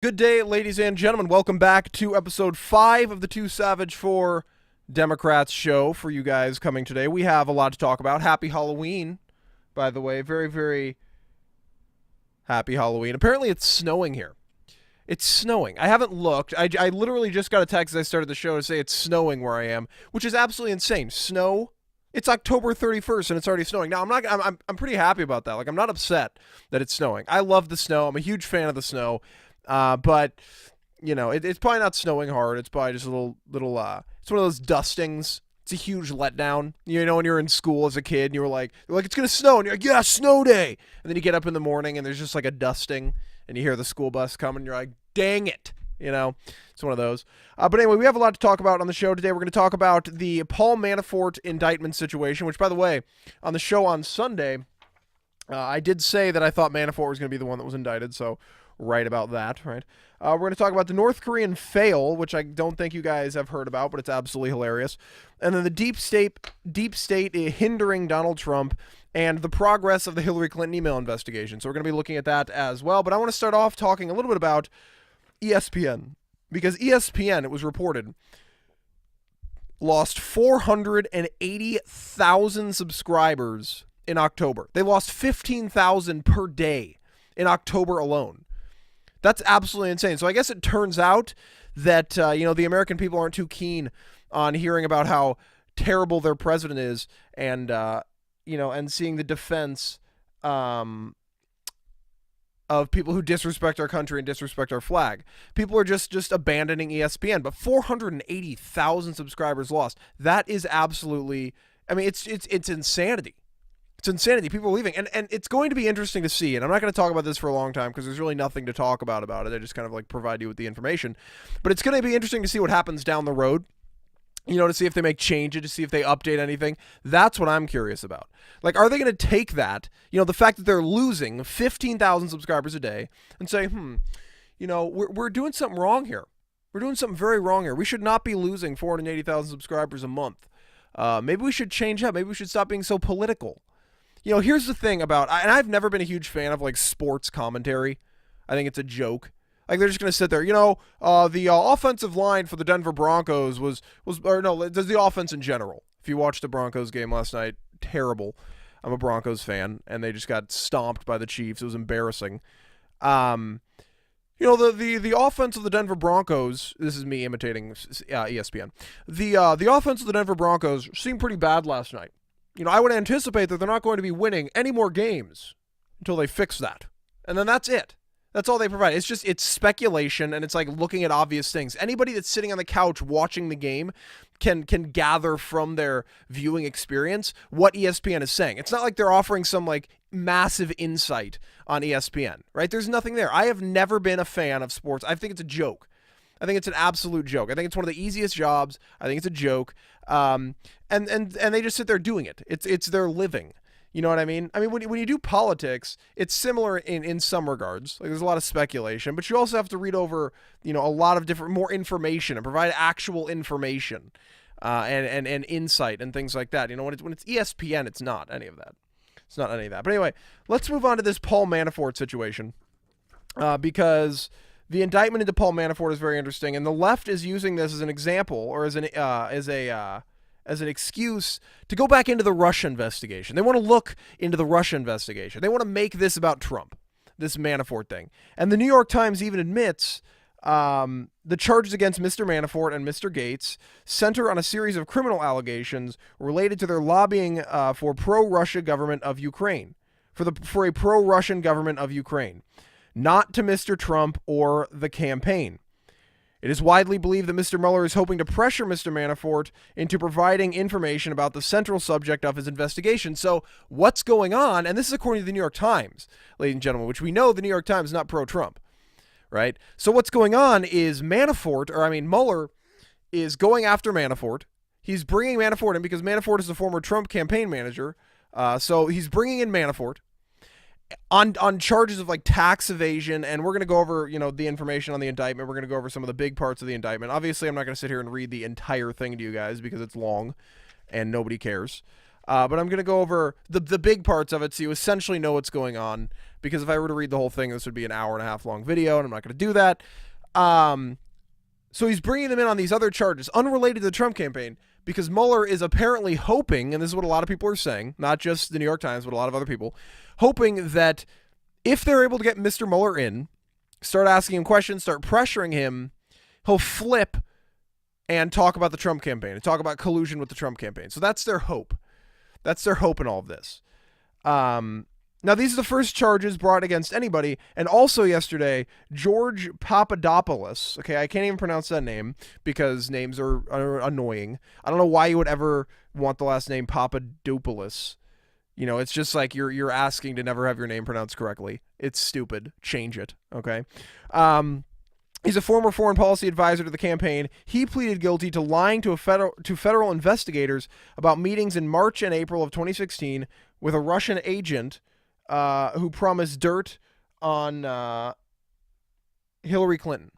Good day, ladies and gentlemen. Welcome back to episode 5 of the Too Savage for Democrats show for you guys coming today. We have a lot to talk about. Happy Halloween, by the way. Very, very happy Halloween. Apparently it's snowing here. It's snowing. I haven't looked. I literally just got a text as I started the show to say it's snowing where I am, which is absolutely insane. Snow. It's October 31st and it's already snowing. Now I'm pretty happy about that. Like, I'm not upset that it's snowing. I love the snow. I'm a huge fan of the snow. But you know, it's probably not snowing hard. It's probably just a little it's one of those dustings. It's a huge letdown. You know, when you're in school as a kid and you were like, it's going to snow, and you're like, yeah, snow day. And then you get up in the morning and there's just like a dusting and you hear the school bus coming and you're like, dang it. You know, it's one of those. But anyway, we have a lot to talk about on the show today. We're going to talk about the Paul Manafort indictment situation, which, by the way, on the show on Sunday, I did say that I thought Manafort was going to be the one that was indicted, so right about that, right? We're going to talk about the North Korean fail, which I don't think you guys have heard about, but it's absolutely hilarious. And then the deep state hindering Donald Trump and the progress of the Hillary Clinton email investigation. So we're going to be looking at that as well. But I want to start off talking a little bit about ESPN, because ESPN, it was reported, lost 480,000 subscribers in October. They lost 15,000 per day in October alone. That's absolutely insane. So I guess it turns out that, the American people aren't too keen on hearing about how terrible their president is and, and seeing the defense of people who disrespect our country and disrespect our flag. People are just abandoning ESPN, but 480,000 subscribers lost. That is absolutely, it's insanity. It's insanity. People are leaving. And it's going to be interesting to see. And I'm not going to talk about this for a long time because there's really nothing to talk about it. I just kind of like provide you with the information. But it's going to be interesting to see what happens down the road. To see if they make changes, to see if they update anything. That's what I'm curious about. Like, are they going to take that, the fact that they're losing 15,000 subscribers a day and say, we're doing something wrong here. We're doing something very wrong here. We should not be losing 480,000 subscribers a month. Maybe we should change up. Maybe we should stop being so political. Here's the thing about, and I've never been a huge fan of like sports commentary. I think it's a joke. Like, they're just going to sit there, the offensive line for the Denver Broncos was the offense in general. If you watched the Broncos game last night, terrible. I'm a Broncos fan, and they just got stomped by the Chiefs. It was embarrassing. The offense of the Denver Broncos, this is me imitating ESPN. The offense of the Denver Broncos seemed pretty bad last night. I would anticipate that they're not going to be winning any more games until they fix that. And then that's it. That's all they provide. It's speculation, and it's like looking at obvious things. Anybody that's sitting on the couch watching the game can gather from their viewing experience what ESPN is saying. It's not like they're offering some like massive insight on ESPN, right? There's nothing there. I have never been a fan of sports. I think it's a joke. I think it's an absolute joke. I think it's one of the easiest jobs. I think it's a joke. And they just sit there doing it. It's their living. You know what I mean? When you do politics, it's similar in some regards. Like, there's a lot of speculation, but you also have to read over, a lot of more information and provide actual information, and insight and things like that. When it's ESPN, it's not any of that. It's not any of that. But anyway, let's move on to this Paul Manafort situation, because the indictment into Paul Manafort is very interesting, and the left is using this as an example or as an excuse to go back into the Russia investigation. They want to look into the Russia investigation. They want to make this about Trump, this Manafort thing. And the New York Times even admits the charges against Mr. Manafort and Mr. Gates center on a series of criminal allegations related to their lobbying for pro-Russia government of Ukraine, for a pro-Russian government of Ukraine, not to Mr. Trump or the campaign. It is widely believed that Mr. Mueller is hoping to pressure Mr. Manafort into providing information about the central subject of his investigation. So what's going on? And this is according to the New York Times, ladies and gentlemen, which we know the New York Times is not pro-Trump, right? So what's going on is Mueller is going after Manafort. He's bringing Manafort in because Manafort is the former Trump campaign manager. So he's bringing in Manafort on charges of like tax evasion, and we're going to go over, the information on the indictment. We're going to go over some of the big parts of the indictment. Obviously, I'm not going to sit here and read the entire thing to you guys because it's long and nobody cares. But I'm going to go over the big parts of it so you essentially know what's going on. because if I were to read the whole thing, this would be an hour and a half long video, and I'm not going to do that. So he's bringing them in on these other charges unrelated to the Trump campaign because Mueller is apparently hoping, and this is what a lot of people are saying, not just the New York Times, but a lot of other people, hoping that if they're able to get Mr. Mueller in, start asking him questions, start pressuring him, he'll flip and talk about the Trump campaign and talk about collusion with the Trump campaign. So that's their hope. That's their hope in all of this. Now, these are the first charges brought against anybody. And also yesterday, George Papadopoulos. Okay, I can't even pronounce that name because names are annoying. I don't know why you would ever want the last name Papadopoulos. You know, it's just like you're asking to never have your name pronounced correctly. It's stupid. Change it, okay? He's a former foreign policy advisor to the campaign. He pleaded guilty to lying to federal investigators about meetings in March and April of 2016 with a Russian agent who promised dirt on Hillary Clinton.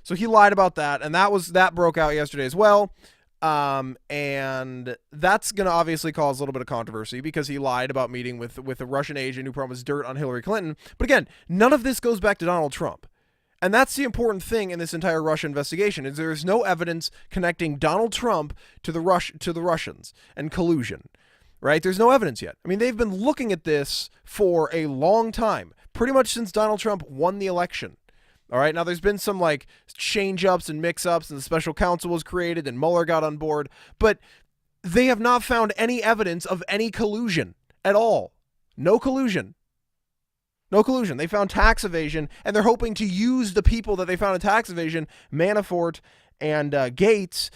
So he lied about that, and that broke out yesterday as well. And that's going to obviously cause a little bit of controversy because he lied about meeting with a Russian agent who promised dirt on Hillary Clinton. But again, none of this goes back to Donald Trump. And that's the important thing in this entire Russia investigation is there is no evidence connecting Donald Trump to the Russians and collusion, right? There's no evidence yet. I mean, they've been looking at this for a long time, pretty much since Donald Trump won the election. All right, now there's been some like change-ups and mix-ups, and the special counsel was created, and Mueller got on board, but they have not found any evidence of any collusion at all. No collusion. No collusion. They found tax evasion, and they're hoping to use the people that they found in tax evasion, Manafort and Gates,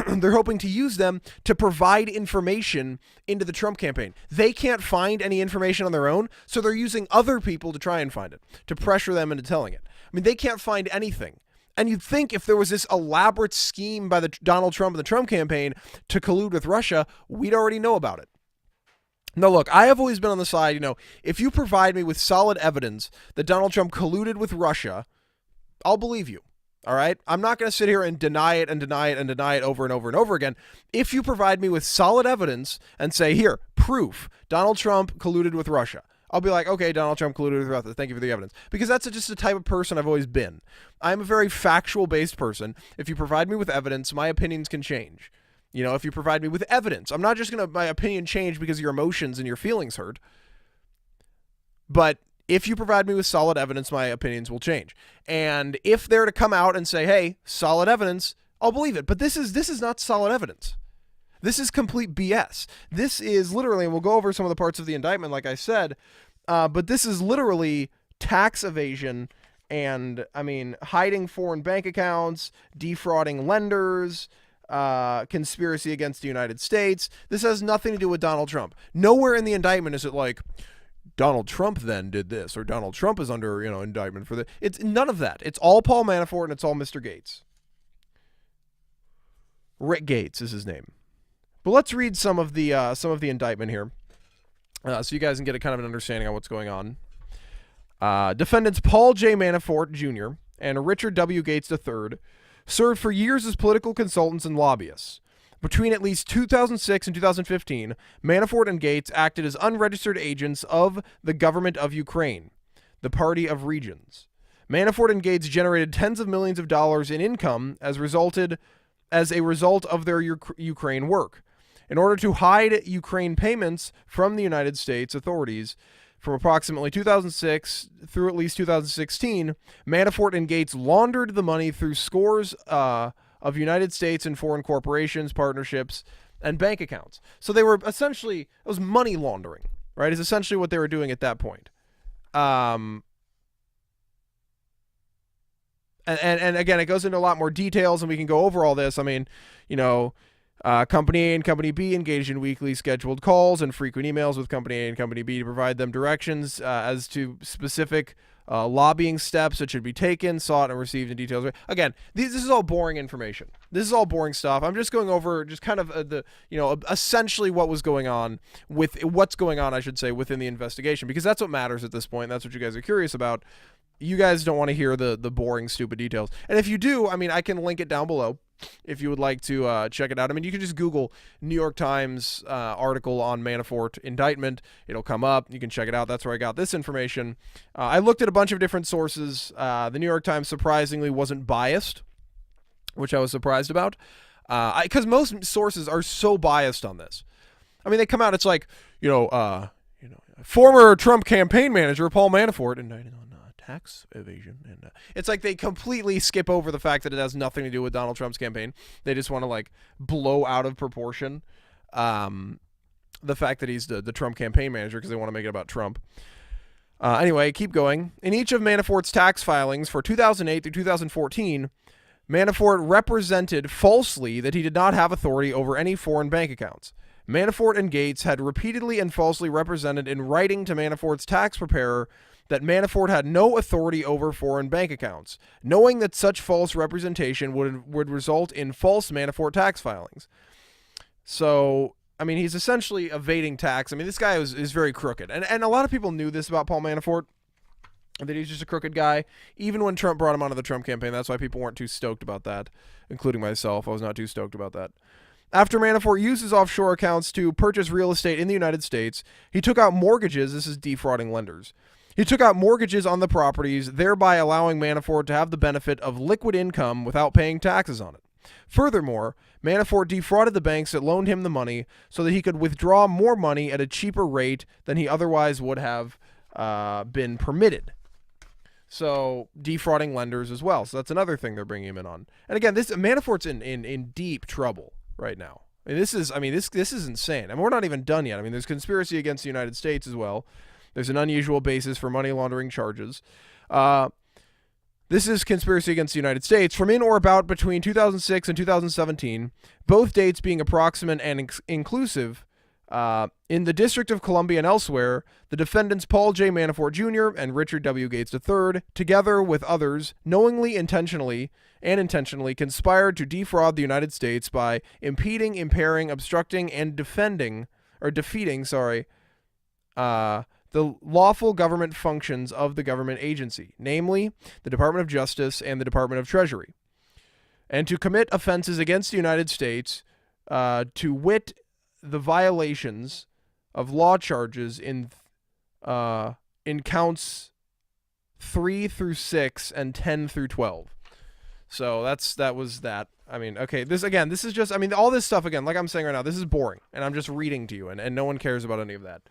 they're hoping to use them to provide information into the Trump campaign. They can't find any information on their own, so they're using other people to try and find it, to pressure them into telling it. I mean, they can't find anything. And you'd think if there was this elaborate scheme by the Donald Trump and the Trump campaign to collude with Russia, we'd already know about it. No, look, I have always been on the side, if you provide me with solid evidence that Donald Trump colluded with Russia, I'll believe you, all right? I'm not going to sit here and deny it and deny it and deny it over and over and over again. If you provide me with solid evidence and say, here, proof, Donald Trump colluded with Russia, I'll be like, okay, Donald Trump colluded with Russia. Thank you for the evidence. Because that's just the type of person I've always been. I'm a very factual-based person. If you provide me with evidence, my opinions can change. If you provide me with evidence, I'm not just going to my opinion change because your emotions and your feelings hurt. But if you provide me with solid evidence, my opinions will change. And if they're to come out and say, hey, solid evidence, I'll believe it. But this is not solid evidence. This is complete BS. This is literally, and we'll go over some of the parts of the indictment, like I said, but this is literally tax evasion and, hiding foreign bank accounts, defrauding lenders, conspiracy against the United States. This has nothing to do with Donald Trump. Nowhere in the indictment is it like Donald Trump then did this or Donald Trump is under indictment for this. It's none of that. It's all Paul Manafort and it's all Mr. Gates. Rick Gates is his name. But let's read some of the indictment here, so you guys can get a kind of an understanding on what's going on. Defendants Paul J. Manafort Jr. and Richard W. Gates III served for years as political consultants and lobbyists. Between at least 2006 and 2015, Manafort and Gates acted as unregistered agents of the government of Ukraine, the Party of Regions. Manafort and Gates generated tens of millions of dollars in income as a result of their Ukraine work. In order to hide Ukraine payments from the United States authorities, from approximately 2006 through at least 2016, Manafort and Gates laundered the money through scores of United States and foreign corporations, partnerships, and bank accounts. So they were essentially, it was money laundering, right? Is essentially what they were doing at that point. And again, it goes into a lot more details, and we can go over all this. Company A and Company B engaged in weekly scheduled calls and frequent emails with Company A and Company B to provide them directions as to specific lobbying steps that should be taken, sought, and received in details. Again, this is all boring information. This is all boring stuff. I'm just going over just kind of essentially what's going on, I should say, within the investigation, because that's what matters at this point. That's what you guys are curious about. You guys don't want to hear the boring, stupid details. And if you do, I can link it down below. if you would like to check it out. I mean, you can just Google New York Times article on Manafort indictment. It'll come up. You can check it out. That's where I got this information. I looked at a bunch of different sources. The New York Times surprisingly wasn't biased, which I was surprised about, because most sources are so biased on this. I mean, they come out. It's like, former Trump campaign manager Paul Manafort indicted on tax evasion, and it's like they completely skip over the fact that it has nothing to do with Donald Trump's campaign. They just want to like blow out of proportion the fact that he's the Trump campaign manager because they want to make it about Trump. Anyway, keep going. In each of Manafort's tax filings for 2008 through 2014, Manafort represented falsely that he did not have authority over any foreign bank accounts. Manafort and Gates had repeatedly and falsely represented in writing to Manafort's tax preparer that Manafort had no authority over foreign bank accounts, knowing that such false representation would result in false Manafort tax filings. So, I mean, he's essentially evading tax. I mean, this guy is very crooked. And a lot of people knew this about Paul Manafort, that he's just a crooked guy, even when Trump brought him onto the Trump campaign. That's why people weren't too stoked about that, including myself. I was not too stoked about that. After Manafort used his offshore accounts to purchase real estate in the United States, he took out mortgages. This is defrauding lenders. He took out mortgages on the properties, thereby allowing Manafort to have the benefit of liquid income without paying taxes on it. Furthermore, Manafort defrauded the banks that loaned him the money so that he could withdraw more money at a cheaper rate than he otherwise would have been permitted. So defrauding lenders as well. So that's another thing they're bringing him in on. And again, this Manafort's in deep trouble right now. This is insane. I mean, we're not even done yet. I mean, there's conspiracy against the United States as well. There's an unusual basis for money laundering charges. This is conspiracy against the United States from in or about between 2006 and 2017, both dates being approximate and inclusive. In the District of Columbia and elsewhere, the defendants Paul J. Manafort Jr. and Richard W. Gates III, together with others, knowingly, intentionally conspired to defraud the United States by impeding, impairing, obstructing, and defeating, the lawful government functions of the government agency, namely the Department of Justice and the Department of Treasury, and to commit offenses against the United States, to wit, the violations of law charges in counts 3 through 6 and 10 through 12. So that was that. I mean, okay, this is just, I mean, all this stuff, again, like I'm saying right now, this is boring, and I'm just reading to you, and no one cares about any of that.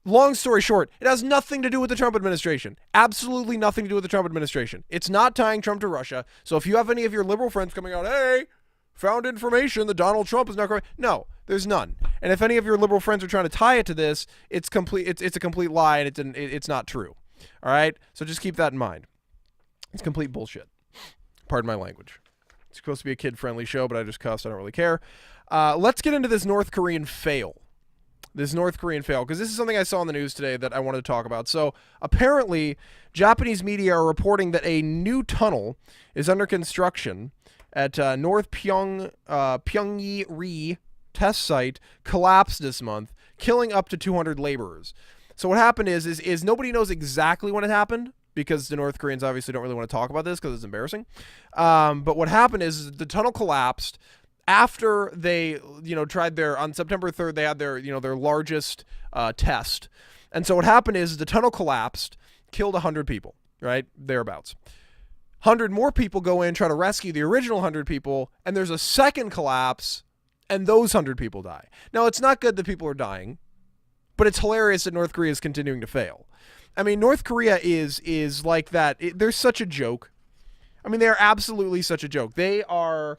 Long story short, it has nothing to do with the Trump administration. Absolutely nothing to do with the Trump administration. It's not tying Trump to Russia. So if you have any of your liberal friends coming out, hey, found information that Donald Trump is not correct. No, there's none. And if any of your liberal friends are trying to tie it to this, it's complete. It's a complete lie, and it's not true. All right. So just keep that in mind. It's complete bullshit. Pardon my language. It's supposed to be a kid-friendly show, but I just cussed. I don't really care. Let's get into this North Korean fail. Because this is something I saw in the news today that I wanted to talk about. So apparently, Japanese media are reporting that a new tunnel is under construction at North Pyongyang test site collapsed this month, killing up to 200 laborers. So what happened is nobody knows exactly when it happened, because the North Koreans obviously don't really want to talk about this because it's embarrassing. But what happened is the tunnel collapsed after they, tried on September 3rd, they had their largest test. And so what happened is the tunnel collapsed, killed 100 people, right? Thereabouts. 100 more people go in, try to rescue the original 100 people, and there's a second collapse, and those 100 people die. Now, it's not good that people are dying, but it's hilarious that North Korea is continuing to fail. I mean, North Korea is like that. They're such a joke. I mean, they're absolutely such a joke. They are...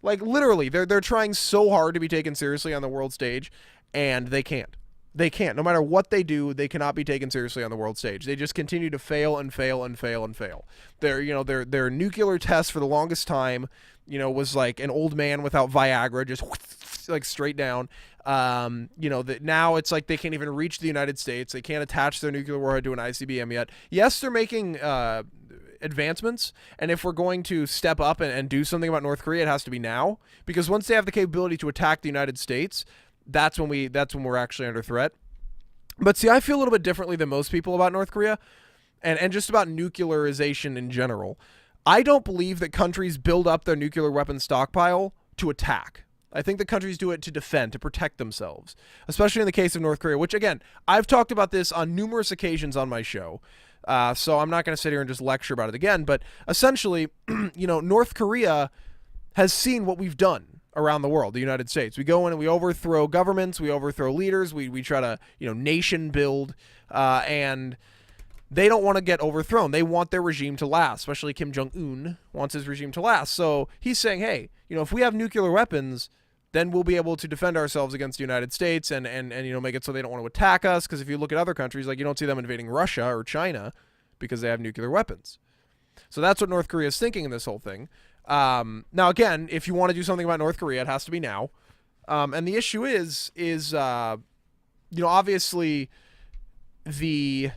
Like, literally, they're trying so hard to be taken seriously on the world stage, and they can't. They can't. No matter what they do, they cannot be taken seriously on the world stage. They just continue to fail and fail and fail and fail. Their nuclear test for the longest time, was like an old man without Viagra, just like straight down. That now it's like they can't even reach the United States. They can't attach their nuclear warhead to an ICBM yet. Yes, they're making advancements, and if we're going to step up and do something about North Korea, it has to be now, because once they have the capability to attack the United States, that's when we're actually under threat. But see, I feel a little bit differently than most people about North Korea and just about nuclearization in general. I don't believe that countries build up their nuclear weapons stockpile to attack. I think that countries do it to defend, to protect themselves, especially in the case of North Korea, which, again, I've talked about this on numerous occasions on my show. So I'm not going to sit here and just lecture about it again. But essentially, North Korea has seen what we've done around the world, the United States. We go in and we overthrow governments, we overthrow leaders, we try to, nation build, and they don't want to get overthrown. They want their regime to last, especially Kim Jong-un wants his regime to last. So he's saying, hey, if we have nuclear weapons, then we'll be able to defend ourselves against the United States and make it so they don't want to attack us. Because if you look at other countries, like you don't see them invading Russia or China because they have nuclear weapons. So that's what North Korea is thinking in this whole thing. Now, again, if you want to do something about North Korea, it has to be now. And the issue is obviously the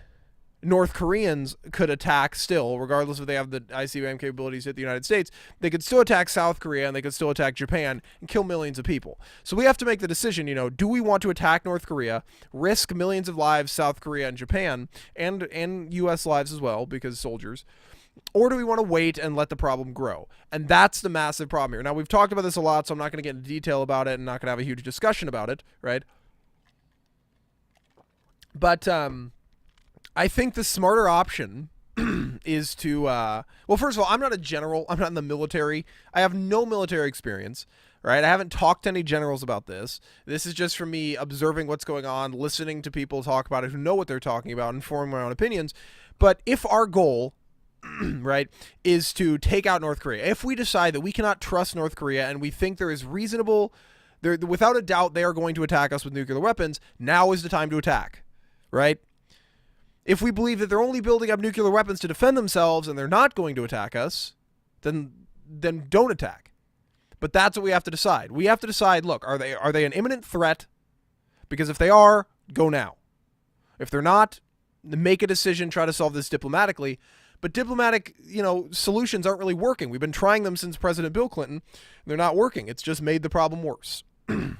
North Koreans could attack still, regardless if they have the ICBM capabilities at the United States. They could still attack South Korea and they could still attack Japan and kill millions of people. So we have to make the decision, do we want to attack North Korea, risk millions of lives, South Korea and Japan, and U.S. lives as well, because soldiers, or do we want to wait and let the problem grow? And that's the massive problem here. Now, we've talked about this a lot, so I'm not going to get into detail about it and not going to have a huge discussion about it, right? But, I think the smarter option is to, well, first of all, I'm not a general. I'm not in the military. I have no military experience, right? I haven't talked to any generals about this. This is just from me observing what's going on, listening to people talk about it who know what they're talking about, and forming my own opinions. But if our goal, right, is to take out North Korea, if we decide that we cannot trust North Korea and we think there is reasonable, without a doubt they are going to attack us with nuclear weapons, now is the time to attack, right? If we believe that they're only building up nuclear weapons to defend themselves and they're not going to attack us, then don't attack. But that's what we have to decide. We have to decide, look, are they an imminent threat? Because if they are, go now. If they're not, make a decision, try to solve this diplomatically. But diplomatic, solutions aren't really working. We've been trying them since President Bill Clinton. They're not working. It's just made the problem worse.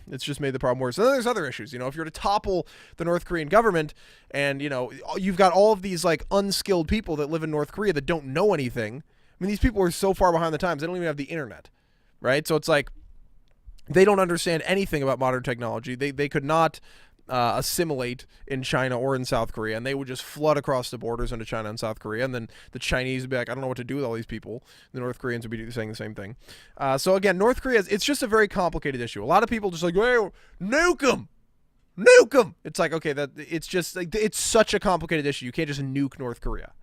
It's just made the problem worse. And then there's other issues. If you're to topple the North Korean government and, you've got all of these like unskilled people that live in North Korea that don't know anything. I mean, these people are so far behind the times. They don't even have the internet, right? So it's like they don't understand anything about modern technology. They could not assimilate in China or in South Korea, and they would just flood across the borders into China and South Korea, and then the Chinese would be like, I don't know what to do with all these people. The North Koreans would be saying the same thing. So again, North Korea, it's just a very complicated issue. A lot of people just like, well, nuke them. It's like, okay, it's just like, it's such a complicated issue. You can't just nuke North Korea.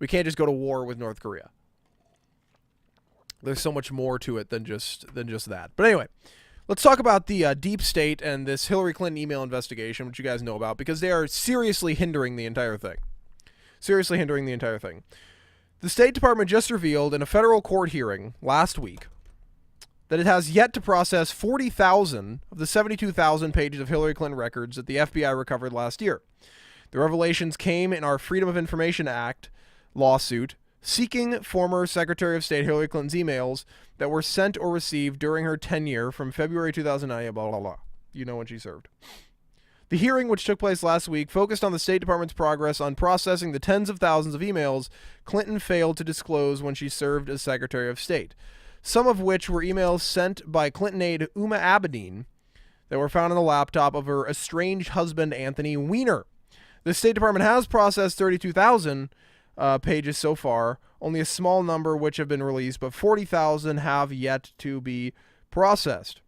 We can't just go to war with North Korea. There's so much more to it than just that. But anyway, let's talk about the deep state and this Hillary Clinton email investigation, which you guys know about, because they are seriously hindering the entire thing. The State Department just revealed in a federal court hearing last week that it has yet to process 40,000 of the 72,000 pages of Hillary Clinton records that the FBI recovered last year. The revelations came in our Freedom of Information Act lawsuit seeking former Secretary of State Hillary Clinton's emails that were sent or received during her tenure from February 2009, blah, blah, blah. You know when she served. The hearing, which took place last week, focused on the State Department's progress on processing the tens of thousands of emails Clinton failed to disclose when she served as Secretary of State, some of which were emails sent by Clinton aide Uma Abedin that were found on the laptop of her estranged husband, Anthony Weiner. The State Department has processed 32,000 pages so far, only a small number which have been released, but 40,000 have yet to be processed.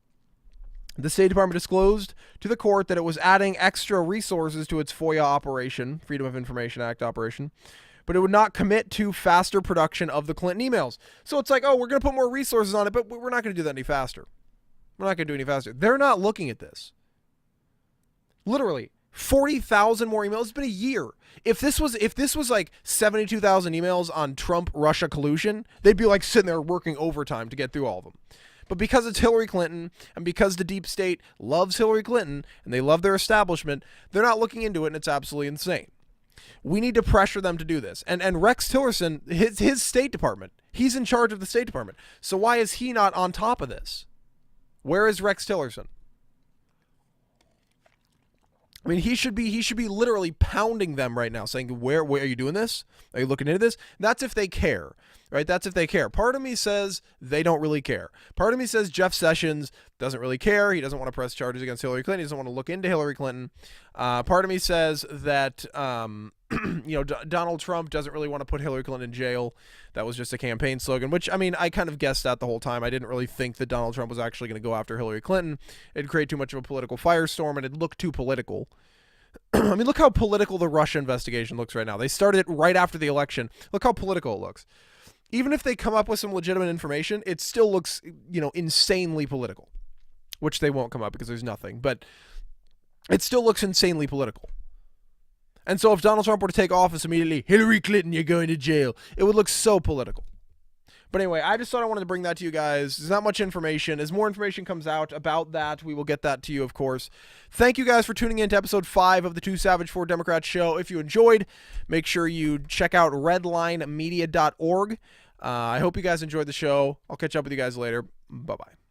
The State Department disclosed to the court that it was adding extra resources to its FOIA operation, Freedom of Information Act operation, but it would not commit to faster production of the Clinton emails. So it's like, oh, we're going to put more resources on it, but we're not going to do that any faster. We're not going to do any faster. They're not looking at this. Literally, 40,000 more emails. It's been a year. If this was like 72,000 emails on Trump-Russia collusion, they'd be like sitting there working overtime to get through all of them. But because it's Hillary Clinton, and because the deep state loves Hillary Clinton, and they love their establishment, they're not looking into it, and it's absolutely insane. We need to pressure them to do this. And Rex Tillerson, his State Department, he's in charge of the State Department. So why is he not on top of this? Where is Rex Tillerson? I mean, he should be literally pounding them right now, saying, where are you doing this? Are you looking into this? That's if they care, right? That's if they care. Part of me says they don't really care. Part of me says Jeff Sessions doesn't really care. He doesn't want to press charges against Hillary Clinton. He doesn't want to look into Hillary Clinton. Part of me says that Donald Trump doesn't really want to put Hillary Clinton in jail. That was just a campaign slogan, which, I mean, I kind of guessed that the whole time. I didn't really think that Donald Trump was actually going to go after Hillary Clinton. It'd create too much of a political firestorm, and it'd look too political. I mean, look how political the Russia investigation looks right now. They started it right after the election. Look how political it looks. Even if they come up with some legitimate information, it still looks, insanely political, which they won't come up because there's nothing. But it still looks insanely political. And so if Donald Trump were to take office immediately, Hillary Clinton, you're going to jail, it would look so political. But anyway, I just thought I wanted to bring that to you guys. There's not much information. As more information comes out about that, we will get that to you, of course. Thank you guys for tuning in to episode 5 of the Two Savage, Four Democrats show. If you enjoyed, make sure you check out redlinemedia.org. I hope you guys enjoyed the show. I'll catch up with you guys later. Bye-bye.